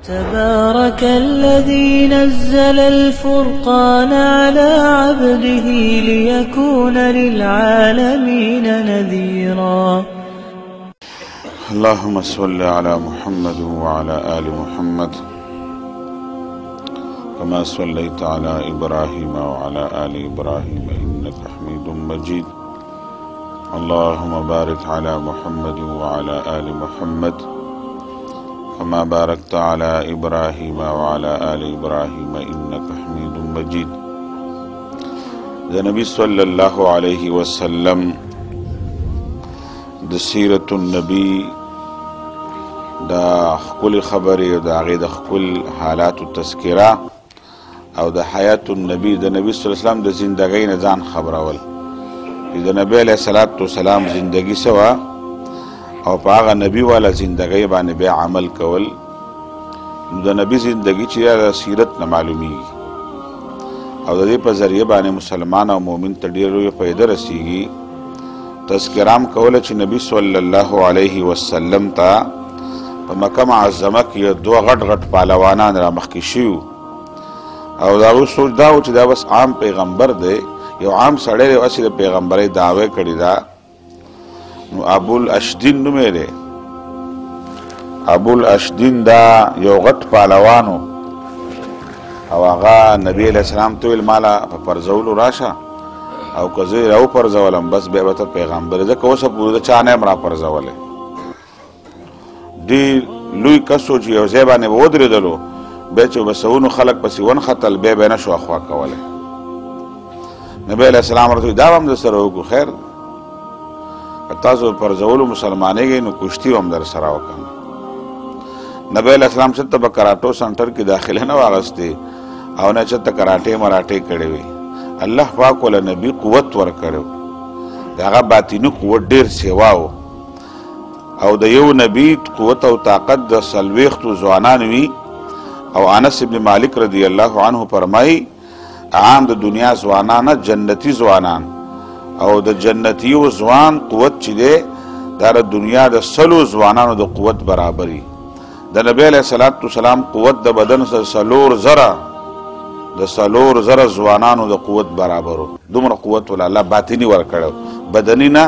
تبارك الذي نزل الفرقان على عبده ليكون للعالمين نذيرا. اللهم صل على محمد وعلى آل محمد كما صليت على إبراهيم وعلى آل إبراهيم إنك حميد مجيد. اللهم بارك على محمد وعلى آل محمد كما باركت على إبراهيم وعلى آل إبراهيم إنك حميد مجيد. النبي صلى الله عليه وسلم د سیرت النبی دا خپل خبرې او دا غي د خپل حالات او تذکرہ او د حیات النبی د نبی صلی الله علیه وسلم د زندګۍ نه ځان خبرول. د نبی علیه الصلاۃ والسلام زندگی سوا او په هغه نبی والا زندګۍ باندې به عمل کول. د نبی زندگی چې د سیرت نه معلومیږي او د دې په ذریعہ باندې مسلمان او مؤمن ته ډېر لوی فائدہ رسیږي. تذکرام کوله چې نبی صلی الله علیه وسلم ته په مکه معظمه کې دوه غټ غټ پهلوانان را مخکې شوي او دا سوچ دا و چې دا بس عام پیغمبر دی، یو عام سړی دی، هسې د پیغمبرۍ دعوی کړې ده. نو ابوالاشدین نومی دی. ابوالاشدین دا یو غټ پهلوانو او هغه نبی علیه السلام ته ویل ماله په پرزولو راشه او که زه راو پرزولم بس بیا به ته پیغمبر یې. ځکه اوسه پورې د چا نه یم را پرزولی. ډېر لوی کس و چې یو ځای باندې به ودرېدلو بیا چې به سونو خلک پسې ونختل بیا به یې نه شو اخوا کولی. نبی علیه السلام ورته دا به هم در سره وکړو، خیر که تاسو پرزولو مسلمانېږئ نو کشتي به هم در سره وکړم. نبی علیه السلام چېرته به کراټو سنټر کې داخله نه واغستې او نه چېرته کراټې مراټې کړې وي. الله پاک ولا نبی قوت ورکړو، د هغه باطیني قوت ډېر سیوا و او د یو نبی قوت او طاقت د څلوېښتو ځوانان وي. او انس ابن مالک رضی الله عنه فرمایي عام د دنیا ځوانان جنتی ځوانان او د جنتیو ځوان قوت چې دی دا د دنیا د سلو ځوانانو د قوت برابري. د نبی علیه الصلاۃ والسلام قوت د بدن سره څلور زره ځوانانو د قوت برابرو. دومره قوت ولا الله باطنی ورکړو، بدنی نه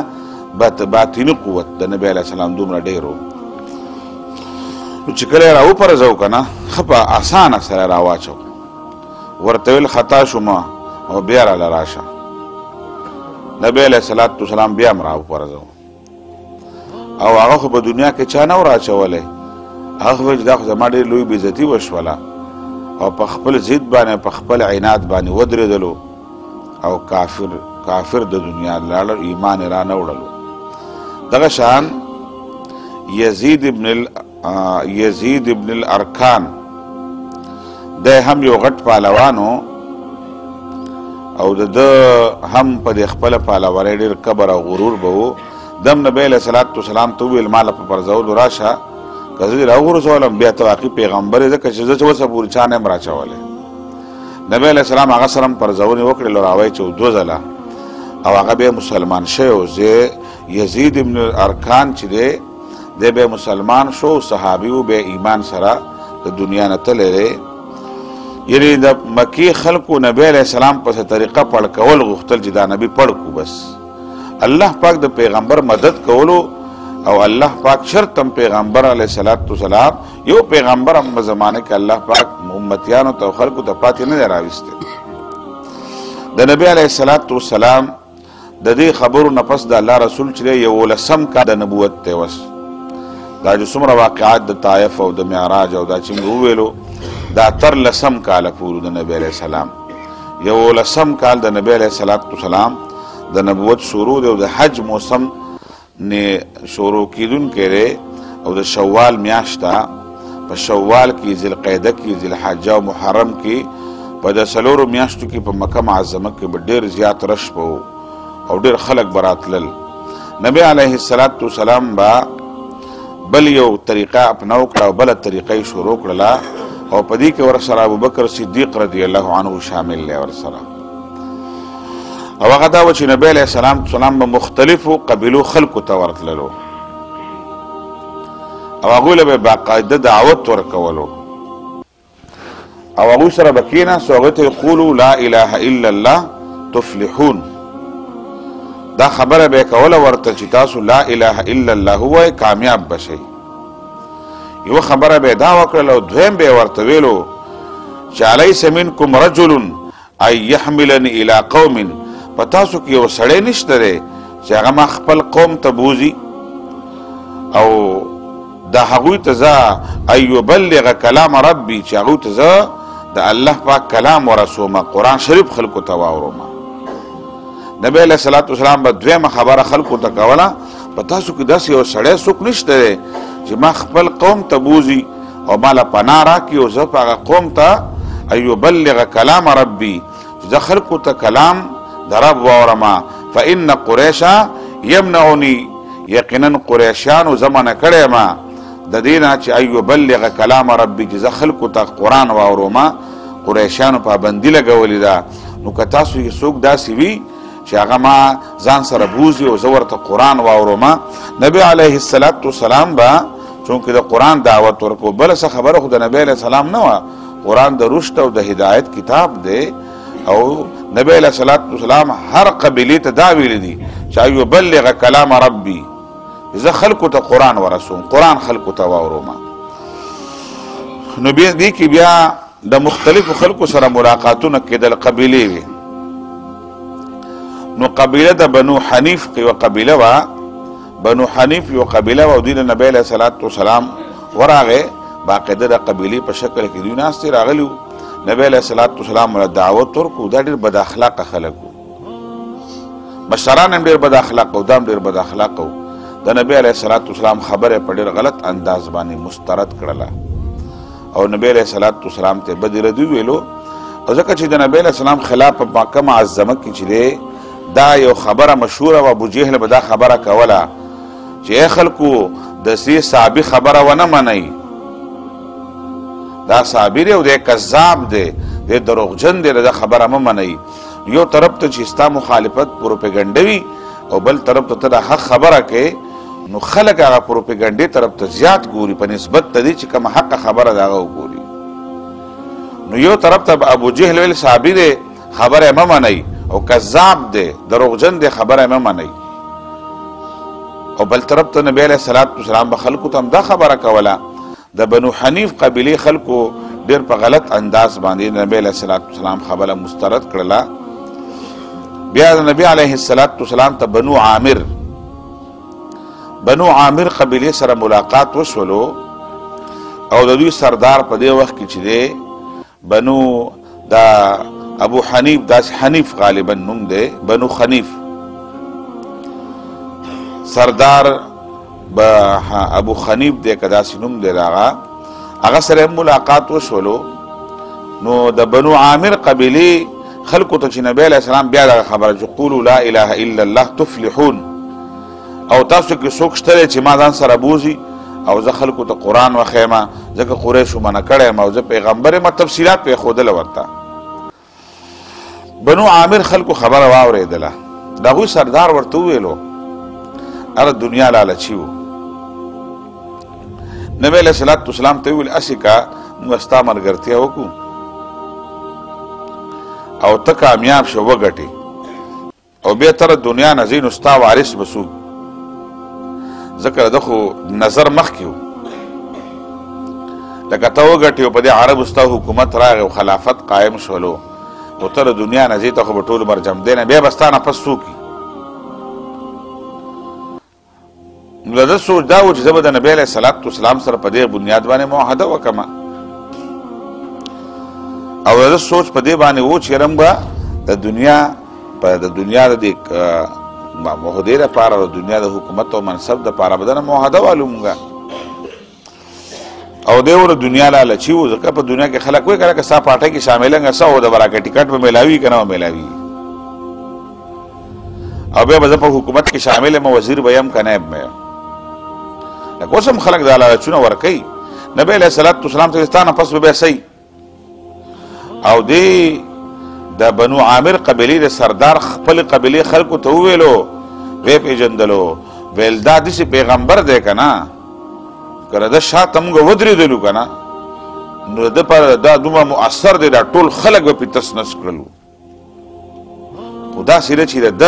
باطنی قوت د نبی علیه السلام دومره ډېرو. نو چې کله راو پرځو که نه ښه په اسانه سره راواچو، ورته ویل خطا شومه او بیا راله راشه. نبی علیه الصلاۃ والسلام بیا هم راو پرځو او هغه خو په دنیا کې چا نه و راچولی. هغه ویل چې دا خو زما ډېر لوی بېزتي وشوله او په خپل ضد باندې په خپل عناد باندې ودرېدلو او کافر د دنیا لاړ، ایمان یې را نه وړلو. دغه شان یزید ابن الارکان دی هم یو غټ پهلوانو او د ده هم په دې خپله پهلوانۍ ډېر کبر او غرور به و. دم نبی علیه الصلاۃ والسلام ته وویل ماله په پرزولو راشه، که زه دې راوغورځولم بیا ته واقعي پیغمبر یې، ځکه چې زه چې اوسه پورې چا نه یم راچولی. نبی علیه السلام هغه سره هم پرزونې وکړې راوی چې دوه ځله او هغه بیا مسلمان شوی و. یزید ابن الارکان چې دی دی بیا مسلمان شو، صحابي و، بیا ایمان سره د دنیا نه تللی دی. یعنې د مکې خلکو نبی علیه السلام پسې طریقه پړ کول غوښتل چې دا نبي پړ کړو. بس الله پاک د پیغمبر مدد کولو او الله پاک شرط هم پیغمبر علیه الصلاۃ والسلام یو پیغمبر هم په زمانه کې الله پاک امتیانو ته خلکو ته پاتې نه دی راویستی. د نبی علیه الصلاۃ والسلام د دې خبرو نه پس د الله رسول چې دی 11 کال د نبوت دی. وس دا چې څومره واقعات د طایف او د معراج او دا چې موږ وویلو دا 13 کاله پورې د نبی علیه السلام 11 کال د نبی علیه الصلاۃ والسلام د نبوت شروع دی او د حج موسم نه شروع کیدونکی دی او د شوال میاشت ده. په شوال کې، ذوالقعده کې، ذوالحجه او محرم کې په د څلورو میاشتو کې په مکه معظمه کې به ډېر زیات رش به او ډېر خلک به راتلل. نبی علیه الصلاۃ والسلام به بل یو طریقه اپناو کړه او بله طریقه یې شروع کړله او په دې کې ورسره ابوبکر صدیق رضی الله عنه شامل دی ورسره. او هغه دا و چې نبی علیه السلام به مختلفو قبیلو خلکو ته ورتللو او هغوی له به باقاعده دعوت ورکولو او هغوی سره به کښېناستو هغوی ته قولو لا اله الا الله تفلحون دا خبره به یې کوله ورته چې تاسو لا اله الا الله ووایئ کامیاب به شئ یوه خبره به یې دا وکړله او دویم به یې ورته ویلو چې الیس منکم رجل ان یحملني الى قوم په تاسو کې یو سړی نشته دی چې هغه ما خپل قوم ته بوځي او دا هغوی ته زه ان یبلغ کلام ربي چې هغوی ته زه د الله پاک کلام ورسومه قرآن شریف خلکو ته واورومه نبی علیه صلات وسلام به دویمه خبره خلکو ته کوله په تاسو کې داسې یو سړی څوک نشته دی چې ما خپل قوم ته بوځي او ما له پناه راکړي او زه په هغه قوم ته ان یبلغ کلام ربي چې زه خلکو ته کلام د رب واورمه فان قریشا یمنعنی یقینا قریشیانو زه منع کړی ما د دې نه چې ان یبلغ کلام ربي چې زه خلکو ته قرآن واورومه قریشیانو پابندي لګولې ده نو که تاسو کې څوک داسې وي چې هغه ما ځان سره بوځي او زه ورته قرآن واورومه نبی علیه الصلاة والسلام به چونکې د قرآن دعوت ورکو بله څه خبره خو د نبی علیه السلام نه وه قرآن د رشد او د هدایت کتاب دی او نبی علیه الصلاة والسلام هر قبیلې ته دا ویلی دي چې ان یبلغ کلام ربي زه خلکو ته قرآن ورسوم قرآن خلکو ته واورومه نو دې کې بیا د مختلفو خلکو سره ملاقاتونه کېدل قبیلې وي نو قبیله د بنو حنیف یوه قبیله وه بنو حنیف یوه قبیله وه او دوی له نبی علیه صلات وسلام ورغې باقاعده د قبیلې په شکل کې دوی ناستې راغلي وو نبی علیه صلات وسلام له دعوت ورکړو دا ډېر بد اخلاقه خلک وو مشران هم ډېر بد اخلاقه وو دا هم ډېر بد اخلاقه وو د نبی علیه صلات وسلام خبره په ډېر غلط انداز باندې مسترد کړله او نبی علیه صلات وسلام ته بد ردي ویلو او ځکه چې د نبی علیه السلام خلاف په مکه معظمه کې چې دی دا یو خبره مشهوره و ابو جهل به دا خبره کوله چې ای خلکو د دې صحابي خبره ونه منئ دا صحابي دی او دی کذاب دی دی دروغجن دی دا خبره مه منئ یو طرف ته چې ستا مخالفت پروپیګنډه وي او بل طرف ته ته د حق خبره کوې نو خلک هغه پروپیګنډې طرف ته زیات ګوري په نسبت ته دې چې کومه حقه خبره د هغه وګوري نو یو طرف ته ابو جهل ویل صحابي دی خبره مه منئ او کذاب دی دروغجن دی خبره مه منئ او بل طرف ته نبی علیه صلات وسلام به خلکو ته هم دا خبره کوله د بنو حنیف قبیلې خلکو ډېر په غلط انداز باندې نبی علیه صلات وسلام خبره مسترد کړله بیا د نبی علیه الصلاة والسلام ته بنو عامر قبیلې سره ملاقات وشولو او د دوی سردار په دې وخت کې چې دی بنو دا ابو حنیف داسې حنیف غالبا نوم دی بنو حنیف سردار ابو حنیف دی که داسې نوم دی هغه سره ملاقات وشولو نو د بنو عامر قبیلې خلکو ته چې نبی علیه السلام بیا دغه خبره چې قولو لا اله الا الله تفلحون او تاسو کې څوک شته دی چې ما ځان سره بوځي او زه خلکو ته قرآن وښیم ځکه قریشو منع کړی یم او زه پیغمبر یم تفصیلات پې ښودله ورته بنو عامر خلکو خبره واورېدله د هغوی سردار ورته وویلو هغه دنیا لالچي و نبی علیه صلات وسلام ته وویل هسې که موږ ستا ملګرتیا وکړو او ته کامیاب شو وګټې او بیا ته دنیا نه ځې نو ستا وارث به څوک ځکه ده خو نظر مخکې و لکه ته وګټې او په دې عربو ستا حکومت راغی او خلافت قایم شولو او ته دنیا نه ځې ته خو به ټول عمر جمدی نه بیا به ستا نه پس څوک نو د ده سوچ دا و چې زه به د نبی علیه صلات وسلام سره په دې بنیاد باندې معاهده وکړمه او د ده سوچ په دې باندې و چې یاره به د دنیا د دې معاهدې لپاره د دنیا د حکومت او منصب دپاره به دنه معاهده والو مونږه او دی ور دنیا لالچي و ځکه په دنیا کې خلک وایي که ستا پارټۍ کې شاملنګه څه و د براکه ټکټ به میلاوي که نه به میلاوي او بیا به زه په حکومت کې شامل یم وزیر به یم که نایب به یم لکه اوس هم خلک دا لالچونه ورکوي نبی علیه صلات وسلام ته ستا نه پس به بیا صحیح او دی د بنو عامر قبیلې د سردار خپل قبیلې خلکو ته وویلو ویې پیژندلو ویل دا داسې پیغمبر دی که نه که د ده شاته موږ ودرېدلو که نه نو د پر دا دومره مؤثر دی دا ټول خلک به پې تس نس کړلو خو داسې ده چې د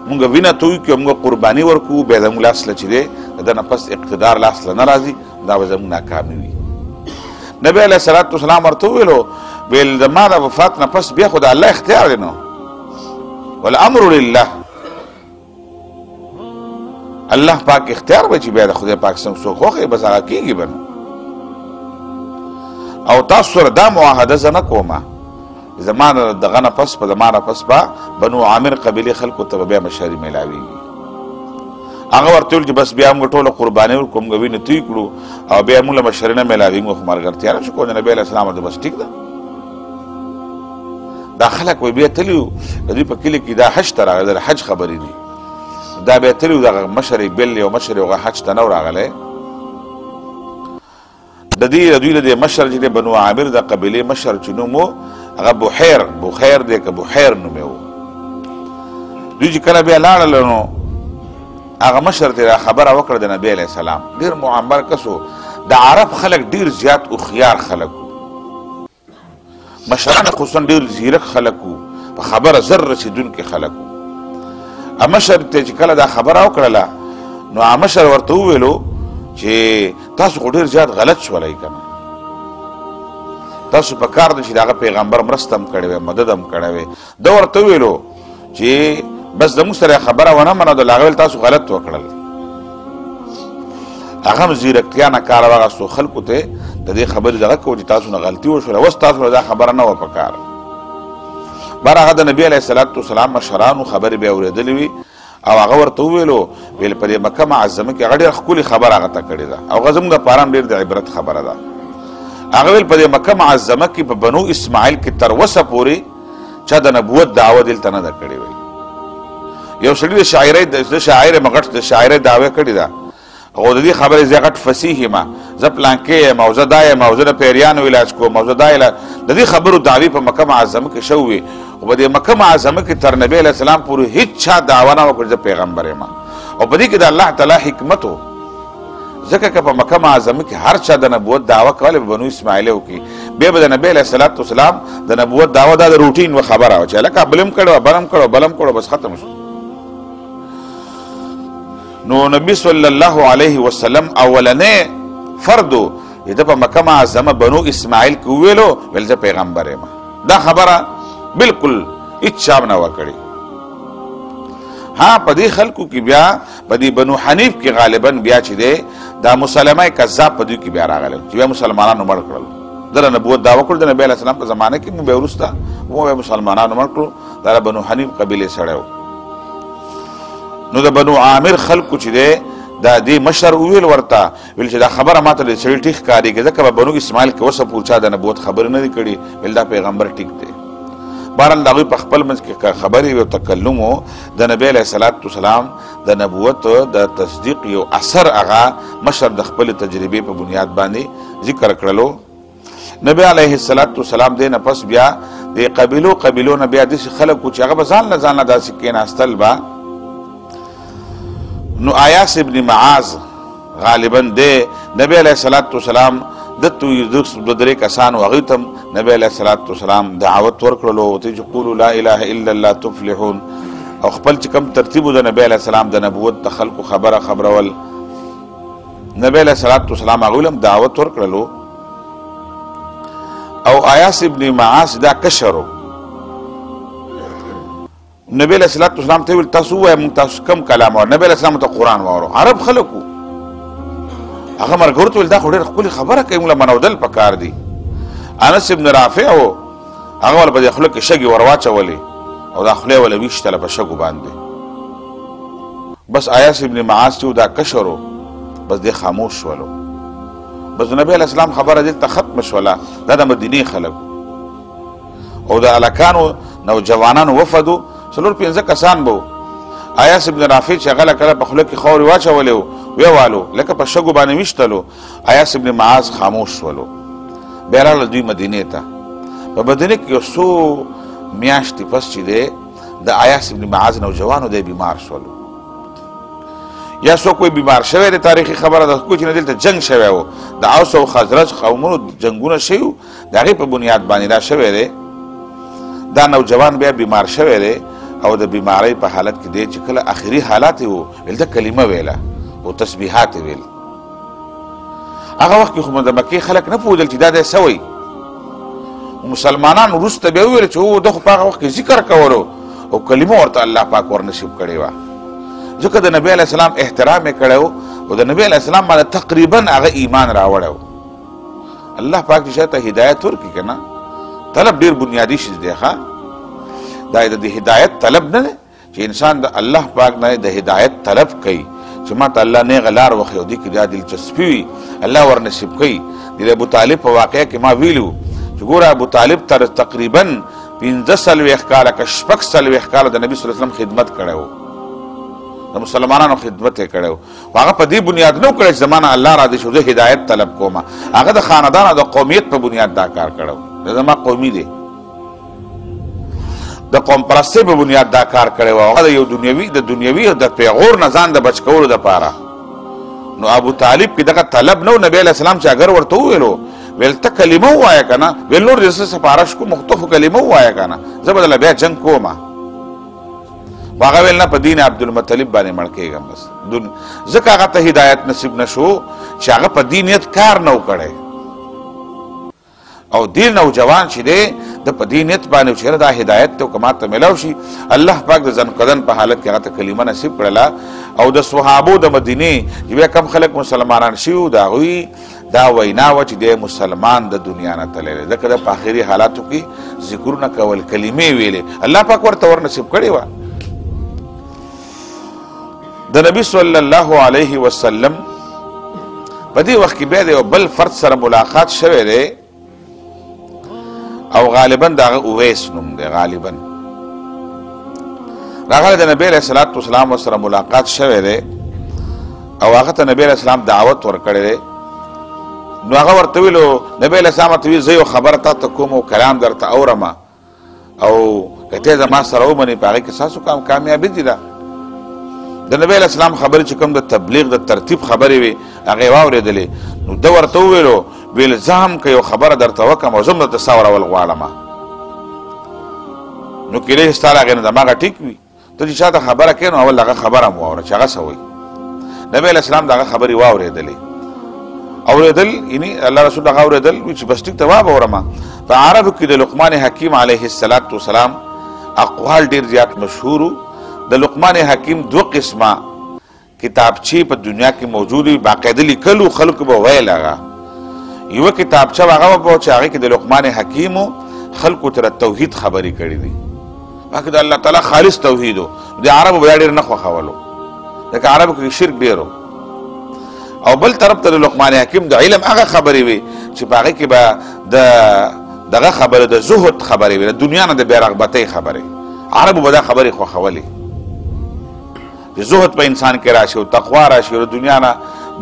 مونږ وینه توی کړو مونږ قرباني ورکوو بیا زموږ لاس له چې دی د ده نه پس اقتدار لاس له نه راځي دا به زموږ ناکامي وي نبی علیه الصلاة والسلام ورته وویلو ویل د ما د وفات نه پس بیا خو د الله اختیار دی نو والامر لله الله پاک اختیار به چې بیا د خدای پاک څنګه څوک خوښوي بس هغه کېږي به نو او تاسو سره دا معاهده زه نه کومه زما دغه نه پس په زما نه پس به بنو عامر قبیلې خلکو ته به بیا مشري میلاویږي هغه ورته ویل چې بس بیا موږ ټوله قرباني ورکړو موږ وینې توی کړو او بیا موږ له مشري نه میلاویږي موږ خو ملګرتیا نه شو کولی نبي علیه السلام ورته بس ټیک ده دا خلک به بیا تلي وو د دوی په کلي کې دا حج ته راغلی د حج خبرې دي دا بیا تلي وو دغه مشر یې بل یو مشر یې هغه حج ته نه و راغلی د دوی له دې مشر چې دی بنو عامر د قبیلې مشر چې نوم و هغه بخیر دی که بحیر نوم یې و دوی چې کله بیا لاړل نو هغه مشر ته خبره وکړه د نبی علیه السلام ډېر معمر کس و د عرب خلک ډېر زیات هوښیار خلک وو مشران خصوصا ډېر زیرک خلک وو په خبره زر رسېدونکي خلک وو مشر ته چې کله دا خبره وکړله نو مشر ورته وویلو چې تاسو خو ډېر زیات غلط شولی که نه تاسو په کار ده چې د هغه پیغمبر مرسته هم کړې وی مدد هم کړی وی ده ورته وویلو چې بس زموږ سره خبره ونه منله هغه ویل تاسو غلط وکړل هغه هم زیرکتیا نه کار واخیستو خلکو ته د دې خبرې دغه کوو چې تاسو نه غلطي وشوله اوس تاسو له دا خبره نه وه په کار بر هغه د نبي علیه الصلاة والسلام مشرانو خبرې بیا اورېدلې وي او هغه ورته وویلو ویل په دې مکه معظمه کې هغه ډېره ښکلې خبره هغه ته کړې ده او هغه زموږ دپاره هم ډېر د عبرت خبره ده هغه ویل په دې مکه معظمه کې په بنو اسماعیل کې تر اوسه پورې چا د نبوت دعوه دلته نه ده کړې وی یو سړي د شاعرۍ دعوه کړې ده او د دې خبرې زه غټ فصیح یم زه پلانکې یم او زه دا یم او زه د پیریانو علاج کوم او زه دا علاج د دې خبرو دعوې په مکه معظمه کې شوې او په دې مکه معظمه کې تر نبی علیه السلام پورې هېڅ چا دعوه نه وکړه زه پیغمبر یم او په دې کې د الله تعالی حکمت و ځکه که په مکه معظمه کې هر چا د نبوت دعوه کوله په بنو اسماعیلو کې بیا به د نبی علیه الصلاة والسلام د نبوت دعوه دا د روټین و خبره وه چې هلکه بل هم کړې وه بل هم کړو بس ختم شو نو نبی صلی الله علیه وسلم اولنې فردو د په مکه معظمه بنو اسماعیل کې وویلو ویل زه پیغمبر یم دا خبره بالکل هېڅ چا نه وه کړې ها په دې خلکو کې بیا په دې بنو حنیف کې غالبا بیا چې دی دا مسلمه کذاب په دوی کې بیا راغلی چې بیا مسلمانانو مړ کړل دله نبوت دعوه کړو د نبي علیه السلام په زمانه کې نو بیا وروسته بیا مسلمانانو مړ کړو دا بنو حنیف قبیلې سړی و نو د بنو عامر خلکو چې دی دا دې مشر وویل ورته ویل چې دا خبره ماته د سړي ټیک ښکارېږي ځکه په بنو اسماعیل کې اوسه پورې چا د نبوت خبرې نه دي کړي ویل دا پیغمبر ټیک دی بهرحال د هغوی په خپل منځ کې خبرې او تکلم و د نبي علیه الصلاة والسلام د نبوت د تصدیق یو اثر هغه مشر د خپلې تجربې په بنیاد باندې ذکر کړلو نبي علیه الصلاة والسلام دې نه پس بیا د قبیلو نه بیا داسې خلک وو چې هغه به ځان له داسې کېناستل به نو آیاس ابن معاذ غالبا دی نبی علیه الصلاة والسلام دته دو درې کسانو هغوی ته نبی علیه الصلاة والسلام دعوت ورکړلو ورته چې قولو لا اله الا الله تفلحون او خپل چې کوم ترتیب و د نبی علیه السلام د نبوت د خلکو خبرول نبی علیه الصلاة والسلام هغوی هم دعوت ورکړلو او آیاس ابن معاذ دا کشرو نبی علیه الصلاة والسلام ته ویل تاسو ووایه موږ تاسو کم کلام وایو نبی علیه السلام ته قرآن واورو عرب خلک وو هغه ملګرو ته ویل دا خو ډېره ښکلې خبره کوي موږ له منودل پکار دي انس ابن رافع و هغه ول په دې خوله کې شګې ور واچولې او دا خوله یې وله ویشتله په شګو باندې بس آیاس ابن معاذ چې و دا کشر و بس دې خاموش شولو بس د نبی علیه السلام خبره دلته ختمه شوله دا د مدینې خلک او د هلکانو نوجوانانو وفدو څلور پنځه کسان به و آیاس ابن رافع چې هغه کله په خوله کې خاورې واچولې و ویوالو لکه په شګو باندې ویشتلو آیاس ابن معاذ خاموش شولو بیا راغله دوی مدینې ته په مدینې کې یو څو میاشتې پس چې دی د آیاس ابن معاذ نوجوانو دی بیمار شولو یا څوک کوئی بیمار شوی دی تاریخي خبره ده کوی چې نه دلته جنگ شوی و د اوس او خزرج قومونو جنګونه شوي وو د هغې په بنیاد باندې دا شوی دی دا نوجوان بیا بیمار شوی دی او د بیمارۍ په حالت کې دی چې کله آخري حالات یې و دلته کلمه ویله او تسبیحات یې ویل هغه وخت کې خو د مکې خلک نه پوهېدل چې دا دی څه وایي مسلمانان وروسته بیا وویل چې او ده خو په هغه وخت کې ذکر کولو او کلمه ورته الله پاک ورنصیب کړې وه ځکه د نبی علیه السلام احترام یې کړی و او د نبی علیه السلام باندې تقریبا هغه ایمان راوړی و الله پاک چې شاته هدایت ورکړي که نه طلب ډېر بنیادي شیز دی ښه دا د هدایت طلب نه دی چې انسان د الله پاک نه د هدایت طلب کوي چې ما ته الله نیغه لار وښیي او دې کې دا دلچسپي وي الله ورنصیب کوي د ابو طالب په واقعه کې ما ویلو چې ګوره ابو طالب تقریبا 15 کاله که 6 کاله د نبي صلی الله علیه وسلم خدمت کړی و د مسلمانانو خدمت یې کړی و هغه په دې بنیاد نه و کړی چې زما نه الله راضي شو زه هدایت طلب کوم هغه د خاندان او د قومیت په بنیاد دا کار کړی و دا زما قومي دی د قوم پرستۍ په بنیاد دا کار کړی و هغه د یو دنیوي او د پیغور نه ځان د بچ کولو دپاره نو ابو طالب کې دغه طلب نه و نبی علیه السلام چې اگر ورته وویلو ویل ته کلمه ووایه که نه ویل نور دې سفارش کوم خو ته خو کلمه ووایه که نه زه به دله بیا جنګ کوم هغه ویل نه په دین عبدالمطلب باندې مړ کېږم بس ځکه هغه ته هدایت نصیب نه شو چې هغه په دینیت کار نه و کړی او دې نوجوان چې دی د په دینیت باندې چېرې دا هدایت ته که ماته میلاو شي الله پاک د ځنکدن په حالت کې هغه ته کلمه نصیب کړله او د صحابو د مدینې چې بیا کم خلک مسلمانان شوي وو د هغوی دا وینا وه چې دی مسلمان د دنیا نه تللی دی ځکه د په آخري حالاتو کې ذکرونه کول کلمې ویلې الله پاک ورته ورنصیب کړې وه د نبي صلی الله علیه وسلم په دې وخت کې بیا د یو بل فرد سره ملاقات شوی دی او غالبا د هغه اویس نوم دی غالبا راغلی د نبی علیه الصلاة والسلام ورسره ملاقات شوی دی او هغه ته نبی علیه السلام دعوت ورکړی دی نو هغه ورته ویلو نبی علیه السلام ورته ویل زه یو خبره تا ته کوم او کلام درته اورمه او که ته زما سره ومنې په هغې کې ستاسو کامیابي دي ده د نبی علیه السلام خبرې چې کوم د تبلیغ د ترتیب خبرې وې هغې یې واورېدلې نو ده ورته وویلو ویل زه هم که یو خبره درته وکړم او زه هم درته سا اورول غواړم نو کیدای شي ستا له هغې نه دماغه ټیک وي ته چې چا ته خبره کوې نو اول هغه خبره هم واوره چې هغه څه وایي نبی علیه السلام د هغه خبرې واورېدلې اورېدل یعنی الله رسول هغه اورېدل چې بس ټیک ته واب اورمه په عربو کې د لقمان حکیم علیه السلام اقوال ډېر زیات مشهور د لقمان حکیم 2 قسمه کتابچې په دنیا کې موجود وي باقاعده لیکلو خلکو به ویل هغه یوه کتابچه هغه به چې هغې کې د لقمان حکیمو خلکو ته د توحید خبرې کړي دي هغه د الله تعالی خالص توحید و د عربو به دا ډېر نه خوښولو ځکه عربو کې شرک ډېر او بل طرف ته د لقمان حکیم د علم هغه خبرې وي چې په هغې کې به دغه خبره د زهد خبرې وي د دنیا نه د بې رغبتۍ خبرې عربو به دا خبرې خوښولې چې زهد په انسان کې راشي او تقوا راشي او د دنیا نه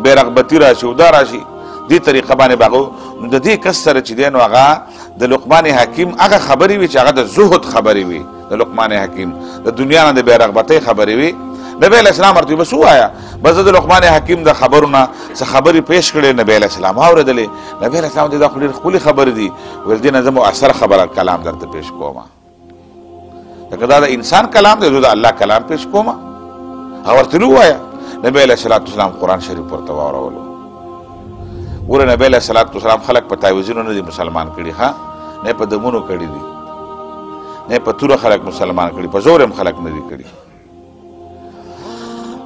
بې رغبتي راشي او دا راشي دې طریقه باندې به هغه نو د دې کس سره چې دی نو هغه د لقمان حکیم هغه خبرې وي چې هغه د زهد خبرې وي د لقمان حکیم د دنیا نه د بې رغبتۍ خبرې وي نبی علیه السلام ورته بس ووایه بس د لقمان حکیم د خبرو نه څه خبرې پیش کړې نبی علیه السلام واورېدلې نبی علیه السلام دا خو ډېرې ښکلې خبرې دي ویل دې نه زه مؤثر خبره کلام درته پیش کوم لکه دا د انسان کلام دی زه د الله کلام پیش کوم هغه ورته ووایه نبی علیه الصلاة والسلام قرآن شریف ورته واورولو ګوره نبی علیه الصلاة والسلام خلک په تعویذونو نه دي مسلمان کړي ښه نه په دمونو کړي دي نه په توره خلک مسلمان کړي په زور هم خلک نه دي کړي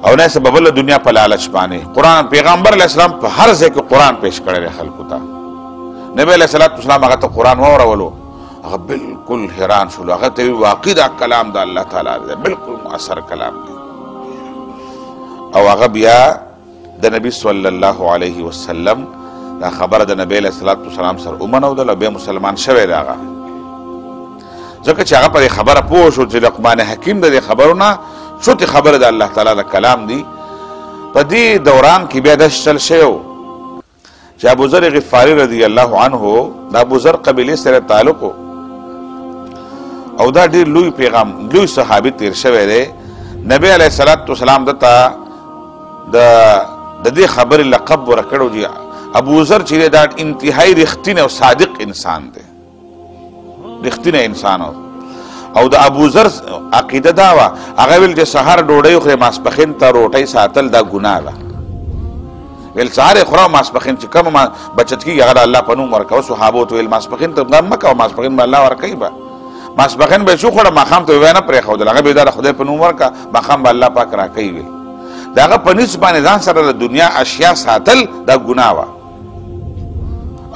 او نه سبب له دنیا په لالچ باندې قرآن پیغمبر علیه السلام په هر ځای کې قرآن پیش کړی دی خلکو ته نبی علیه الصلاة والسلام هغه ته قرآن واورولو هغه بالکل حیران شولو هغه ته واقع دا کلام د الله تعالی دی بالکل مؤثر کلام دی او هغه بیا د نبی صلی الله علیه وسلم دا خبره د نبی علیه الصلاة والسلام سره ومنودله او بیا مسلمان شوی دی هغه ځکه چې هغه په دې خبره پوه شو چې لقمان حکیم د دې خبرو نه شوتې خبره د الله تعالی د کلام دی په دې دوران کې بیا داسې چل شوی و چې ابوذر غفاري رضی الله عنه د ابوذر قبیلې سره تعلق و او دا ډېر لوی صحابي تیر شوی دی نبی علیه الصلاة والسلام دته د دې خبرې لقب ورکړو دی ابو ذر چې دا انتهایی رښتینی او صادق انسان دی، رښتینی انسان او د ابو ذر عقیده دا وه هغه ویل چې سهار ډوډۍ خورې ماسپښین ته روټۍ ساتل دا ګناه ده. ویل سهار یې خوره ماسپښین چې کومه بچت کېږي هغه د الله په نوم ورکوه. صحابو ته ویل ماسپښین ته غم مه کوه، ماسپښین به الله ورکوي به. ماسپښین به یې شو خوړه ماښام ته به نه پرېښودل، هغه به یې دا د خدای په نوم ورکړه، ماښام به الله پاک راکوي. ویل د هغه په نس باندې ځان سره د دنیا اشیا ساتل دا ګناه وه.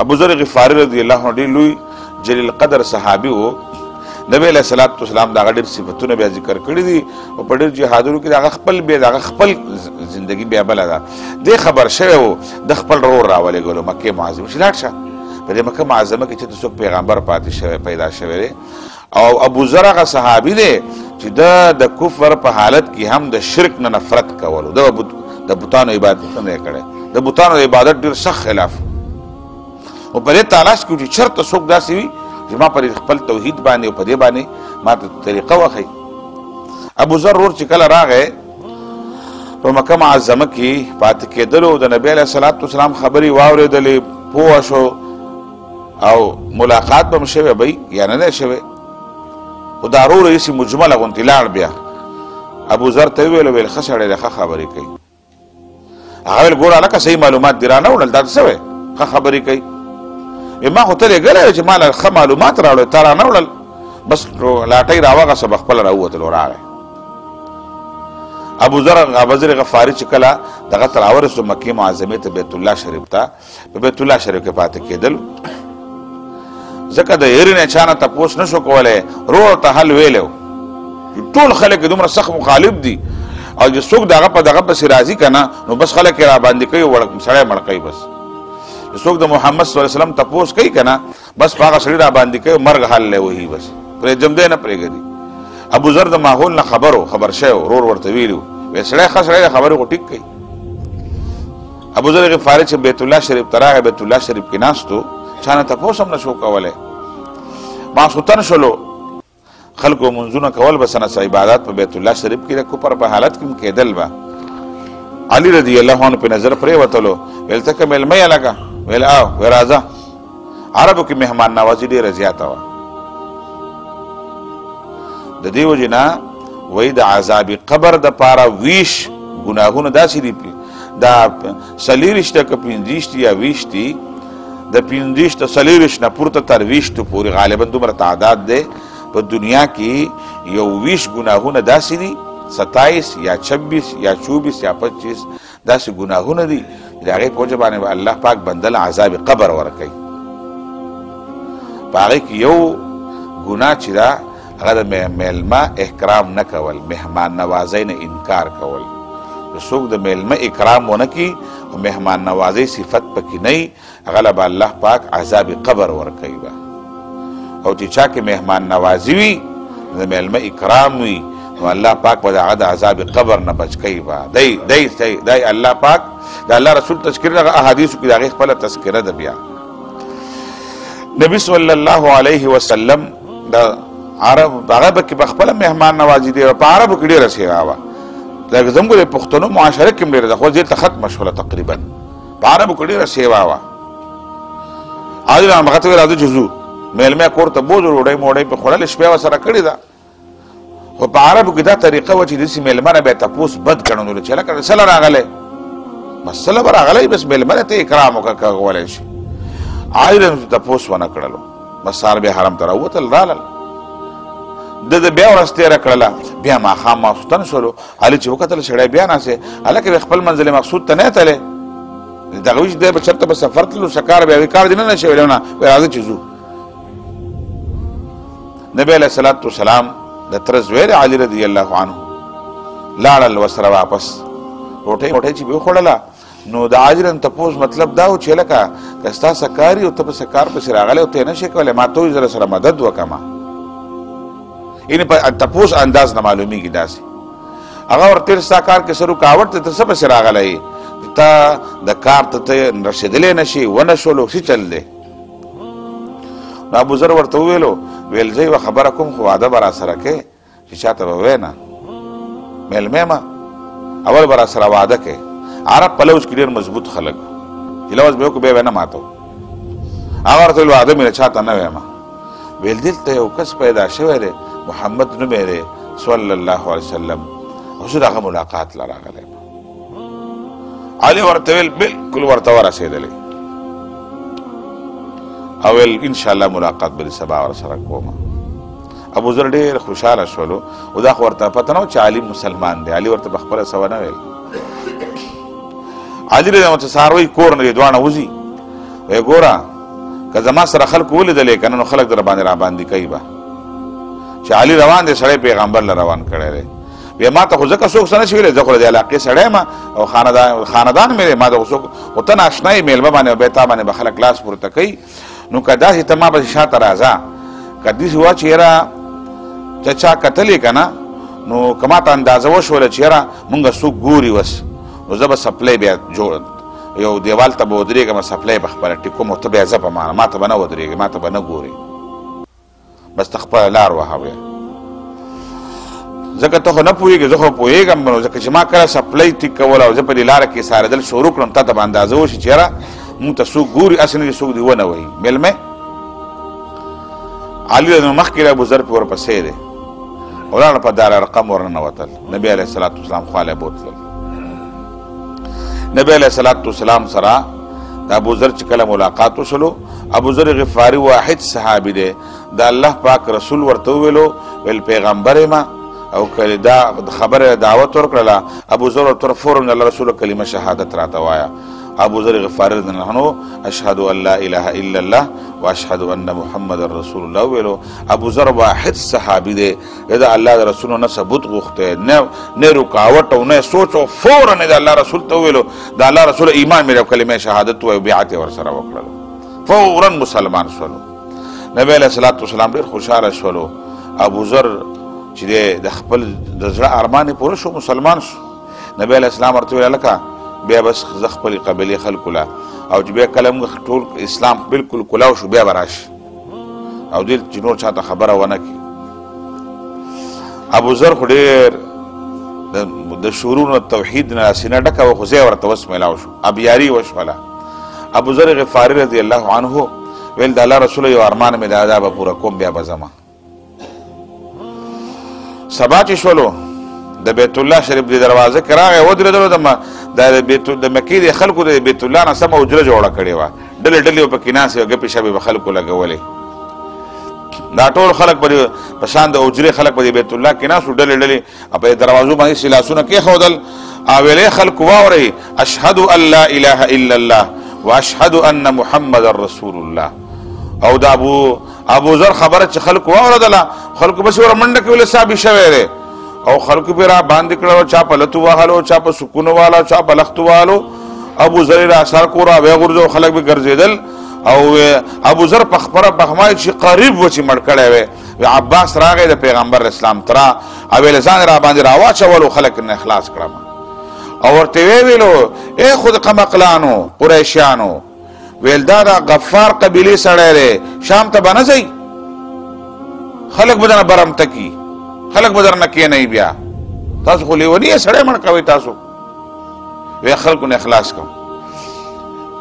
ابو ذر غفاري رضی الله عنه ډېر لوی جلیل قدر صحابي و. نبی علیه الصلاة والسلام د هغه ډېر صفتونه بیا ذکر کړي دي او په ډېر جهادونو کې د هغه خپل بیا د هغه خپل زندګي بیا بله ده. دې خبر شوی و د خپل رور راولېږلو مکې معظمه چې لاړ شه. په دې مکه معظمه کې چې د څوک پیغمبر پاتې شوی پیدا شوی دی او ابو ذر هغه صحابي دی چې د کفر په حالت کې هم د شرک نه نفرت کولو، د بوتانو عبادت نه یې کړی، د بوتانو عبادت ډېر سخت خلاف او په دې تلاش کې چې چېرته څوک داسې وي چې ما پر خپل توحید باندې او په دې باندې ما ته طریقه وښیي. ابو ذر ورور چې کله راغی په مکه معظمه کې پاتې کېدلو د نبي علیه الصلاة والسلام خبرې واورېدلې، پوه شو او ملاقات به م شوی بی یا نه دی شوی. خو دا ورور یې هسې مجمله غوندې لاړ. بیا ابو ذر ته یې وویل ویل ښه سړی دی، ښه خبرې کوي. هغه ویل ګوره هلکه صحیح معلومات دې رانه وړل، دا څه وی ښه خبرې کوي. ما خو ته لېږلی چې ما له ښه معلومات راوړی تا رانه وړل، بس لاټۍ راوغسه به خپله راووتلو راغی. ابو ذر غفاري چې کله دغه ته راورسېدو مکې معظمې ته بیت الله شریف ته، په بیت الله شریف کې پاتې کېدل ځکه د هرې نه چا نه تپوس نه شو کولی، رور ته حل ویلی و. ټول خلک دومره سخت مخالف دي او چې څوک د هغه په دغه پسې راځي که نه نو بس خلک یې راباندې کوي، سړی مړ کوي. بس څوک د محمد صلی الله علیه وسلم تپوس کوي که نه بس په هغه سړي راباندې کوي، مرګ حل دی وهي، بس پرېږدم دی نه پرېږدي. ابو ذر د ماحول نه خبر شوی، ورور ورته ویلي و ویل سړی ښه سړی دی، خبرې خو ټیک کوي. ابو ذر غفاري چې بیت الله شریف ته راغی، بیت الله شریف کې ناست و، چا نه تپوس هم نه شو کولی. ماسخوتن شولو، خلکو منځونه کول به څه عبادات په بیت الله شریف کې د کفر په حالت کې هم کېدل به. علي رضی الله عنه په نظر پرېوتلو، ویل ته که مېلمه یې لکه؟ ویل او وی راځه. عربو کې مهمان نوازي ډېره زیاته وه. د دې وجې نه وایي د عذاب قبر دپاره 20 ګناهونه داسې دي، دا 40 که 50 یا 20 دي، د 50 ته 40 نه پورته تر 20 پورې غالبا دومره تعداد دی په دنیا کې. یو 20 ګناهونه داسې دي، 27 یا 26 یا 24 یا 25 داسې ګناهونه دي د هغې په وجه باندې به الله پاک بنده له عذاب قبر ورکوي. په هغې کې یو ګناه چې ده هغه د میلمه احترام نه کول، مهمان نوازۍ نه انکار کول. څوک د میلمه اکرام ونه کړي او مهمان نوازۍ صفت پکې نه وي هغه له به الله پاک عذاب قبر ورکوي به. او چې چا کې مهمان نوازي وي د میلمه اکرام وي نو الله پاک به د هغه د عذاب قبر نه بچ کوي به. دی الله پاک د الله رسول تذکره دغه احادیثو کې د هغې خپله تذکره ده. بیا نبي صلی الله علیه وسلم د عرب هغه به کې به خپله مهمان نوازي دی، په عربو کې ډېره سیوا وه. لکه زموږ د پښتنو معاشره کې هم ډېره ده، خو دلته ختمه شوله تقریبا. په عربو کې ډېره سیوا وه. عادل هغه ته ویل راځه چې ځو، میلمه کور ته بوځو، ډوډۍ موډۍ پې خوړلې، شپې ورسره کړې ده. خو په عربو کې دا طریقه وه چې داسې میلمه نه به یې تپوس بد ګڼلو چې هلکه څله راغلی، بس څله به راغلی، بس میلمه نه ته اکرام وکړه که کولی شي. عادل تپوس ونه کړلو، بس سهار بیا حرم ته راووتل رالل. د بیا ورځ تېره کړله، بیا ماښام ماسخوتن شولو. علي چې وکتل سړی بیا ناست، هلکه بیا خپل منزل مقصود ته نه تللی، دغه وي چې دی به چېرته به سفر تللو سکار بیا وي کار دې نه شوی نه وی راځه چې ځو. نبی علیه الصلاة والسلام د تره زوی دی علي رضی الله عنه لاړل ورسره واپس. روټۍ چې به وخوړله نو د عاجرن تپوس مطلب دا و چې لکه که ستا سکار او ته په سکار پسې راغلی او ته یې نه شې کولی، ما ته وایي زه سره مدد وکړم. یعنې په تپوس انداز نه معلومیږي داسې. هغه ورته ویل ستا کار کې څه رکاوټ دی، ته څه پسې راغلی یې، ته د کار ته رسېدلی نه شې، ونه شولو، څه چل دی. نو ابو ذر ورته وویلو ویل زه یوه خبره کوم خو واده به راسره کوې چې چاته به وایې نه، میلمه یم اول به راسره واده کوې، عرب په لوز کې ډېر مضبوط خلک چې لوز به وکړو بیا به نه ماتو. هغه ورته ویل واده مې چاته نه وایم. ویل دلته یو کس پیدا شوی دی محمد نومی دی صلی الله علیه وسلم او زه د هغه ملاقات له راغلی یم. علي ورته ویل بلکل ورته ورسېدلی او ویل انشاءالله ملاقات به دې سبا ورسره کوم. ابوذر ډېر خوشحاله شولو او دا خو ورته پته نه و چې علي مسلمان دی. علي ورته په خپله څه ونه ویل. علي رضی الله عنه څاروي کور نه دې دواړه وځي وایي ګوره که زما سره خلکو ولیدلې که نه نو خلک در باندې راباندې کوي به چې علي روان دی سړی پیغمبر له روان کړی دی. بیا ما ته خو ځکه څوک څه نه شي ویلی زه خو د دې علاقې سړی یم او خاندان مې دی ما ته خو څوک خو ته ناشنا یې میلمه باندې بیا تا باندې به خلک لاس پورته کوي نو که داسې ته ما پسې شاته راځه که داسې وه چې یاره چا کتلې که نه نو که ما ته اندازه وشوله چې یاره مونږ څوک ګوري وس نو زه به سپلی بیا جوړ یو دیوال ته به ودرېږم سپلی به خپله ټیکوم او ته بیا ځه په ما ته به نه ودرېږې ما ته به نه ګورې بس ته خپله لار وهه بیا ځکه ته خو نه پوهېږې زه خو پوهېږم نو ځکه چې ما کله سپلی ټیک کول او زه په دې لاره کې سارېدل شروع کړم تا ته به اندازه وشي چې یاره مونږ ته څوک ګوري هسې نه چې څوک دې ونه وهي میلمې علي رضی مخکې ابوذر پې ورپسې دی ولاړه په دار ارقم ورننوتل نبي علیه الصلاة والسلام خواله بوتلل. نبی علیه الصلاة والسلام سره د ابوذر چې کله ملاقات وشلو ابوذر غفاري واحد صحابي دی د الله پاک رسول ورته وویلو ویل پیغمبر یم او کله دا خبره دعوت ورکړله ابوذر ورته فورا د الله رسول کلمه شهادت راته وایه. ابوذر غفاري رضی الله عنه اشهد ان لا اله الا الله واشهد ان محمد رسول الله ویلو. ابوذر واحد صحابي دی دا الله د رسول نه ثبوت غوښته نه رکاوټ او نه سوچ او فورا د الله رسول ته ویلو د الله رسول ایمان مې کلمه شهادت او بیعت ورسره وکړلو فورا مسلمان شولو. نبی علیه الصلاة والسلام ډېر خوشحاله شولو. ابوذر چې د خپل د زړه ارمان یې پوره شو مسلمان شو. نبی علیه السلام ورته ویل هلکه بیا بس زه خپلې قبیلې خلکو له او چې بیا کله موږ ټول اسلام بلکل کلاو شو بیا به راشي او دې چې نور چاته خبره ونه کړي. ابوذر خو ډېر د شعورونو توحید نه سینه ډکه وه خو ځای ورته وس میلاو شو ابیاري وشوله. ابوذر غفاري رضی الله عنه ویل د الله رسول یو ارمان مې دا به پوره کوم بیا به ځمه. سبا چې شولو د بیت الله شریف د دروازه کې راغی ودرېدلو د مکې د خلکو د بیت الله نه سمه حجره جوړه کړې وه ډلې ډلې به پکې ناستې او ګپې شپې به خلکو لګولې. دا ټول خلک به په شان د حجرې خلک به د بیت الله کې ناست وو ډلې ډلې په دروازو باندې سلاسونه کېښودل او ویلې خلکو واورئ اشهد ان لا اله الا الله واشهد ان محمد رسول الله. او د ابوذر خبره چې خلکو واورېدله خلکو بس ور منډه کې ولې صابي شوی دی او خلکو پې را باندې کړه چا په لتو وهلو چا په سکونو والا چا په لختو والو. ابوذر را سر کو را ویې غورځو خلک به ګرځېدل او ابوذر په خبره بخمای چې قریب و چې مړ کړی وی عباس راغی د پیغمبر اسلام ترا او ویل ځان را باندې راواچولو خلک نه اخلاص کړم او ورته ویې ویلو ای خود قمقلانو قریشیانو ویل دا د غفار قبیلې سړی دی شام ته به نه ځئ خلک به درنه برمته کي خلک به درنه کېنئ بیا تاسو خو لیوني یې سړی مړ کوئ تاسو وی خلکو نه اخلاص کوم.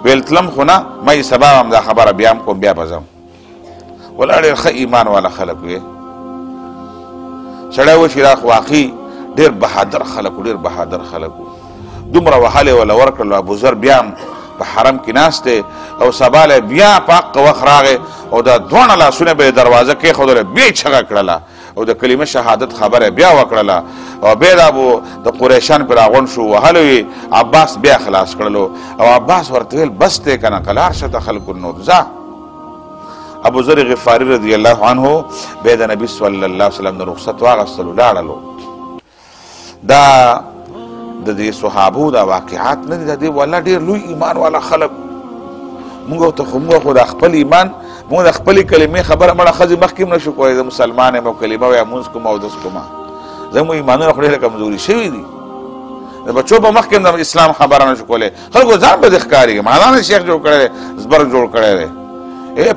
ویل تلم خو نه ما سبا هم دا خبره بیا هم کوم بیا به ځم. ولا ډېر ښه ایمان والا خلک وې سړی و چې دا خو واقعي ډېر بهادر خلک ډېر بهادر خلک دومره وهلې ولا ورکړلو. ابوذر بیا هم په حرم کې ناست دی او سبا بیا په حق وخت راغی او دا دواړه لاسونه به یې دروازه کېښودله بیا یې چغه کړله او د کلمه شهادت خبره بیا وکړله او بیا د قریشان پې راغونډ شو وهلو یې عباس بیا خلاص کړلو او عباس ورته ویل بس دی که نه که لاړ شه ته خلکو نور ځه. ابوذر غفاري رضی الله عنه بیا د نبي صلی الله علیه وسلم د رخصت واخیستلو لاړلو. دا د دې صحابو دا واقعات نه دي د دې والله ډېر لوی ایمان والا خلک موږ خو د خپل ایمان موږ د خپلې کلمې خبره مړه ښځې مخکې هم نه شو کولی زه مسلمان یم او کلمه وایم مونځ کوم اودس کومه زموږ ایمانونه خو ډېره کمزوري شوي دي د بچو په مخکې هم د اسلام خبره نه شو کولی خلکو ځان به دې ښکارېږي مولانا شیخ جوړ کړی دی زبرګ جوړ کړی دی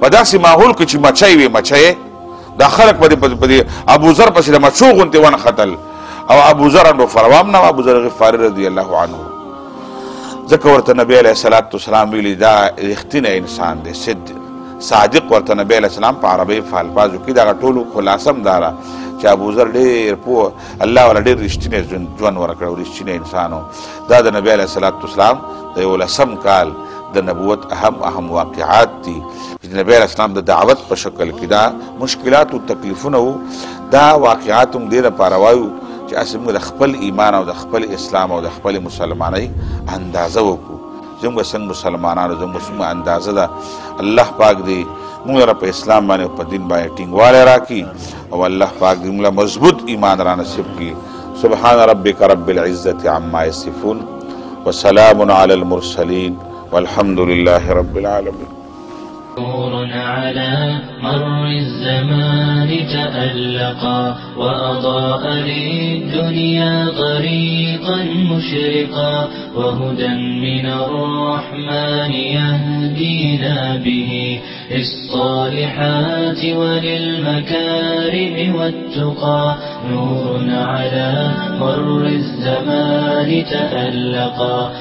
په داسې ماحول کې چې مچۍ وي مچۍ دا خلک په دې ابوذر پسې د مچو غوندې ونښتل او ابوذر هم فروا هم نه و ابوذر غفاري رضی الله عنه ځکه ورته نبی علیه الصلاة والسلام ویلي دا رښتینی انسان دی، صادق ورته نبی علیه السلام په عربۍ په الفاظو کې دغه ټولو خلاصه هم دا ده چې ابوذر ډېر پوه الله والا ډېر رښتینی ژوند ورکړی او رښتینی انسان و. دا د نبی علیه الصلاة والسلام د 11 کال د نبوت اهم واقعات دي چې نبی علیه السلام د دعوت په شکل کې دا مشکلات او تکلیفونه وو. دا واقعات هم دې لپاره وایو چې هسې موږ د خپل ایمان او د خپل اسلام او د خپل مسلمانۍ اندازه وکړو. زموږ څنګه مسلمانانو زموږ څومره اندازه ده. الله پاک دې موږ لره په اسلام باندې او په دین باندې ټینګوالی راکړي او الله پاک دې موږ له مضبوط ایمان را نصیب کړي. سبحان ربک رب العزة عما یصفون وسلام علی المرسلین والحمد لله رب العالمين. نور على مر الزمان تألقا وأضاء للدنيا طريقا مشرقا وهدى من الرحمن يهدينا به للصالحات وللمكارم والتقى. نور على مر الزمان تألقا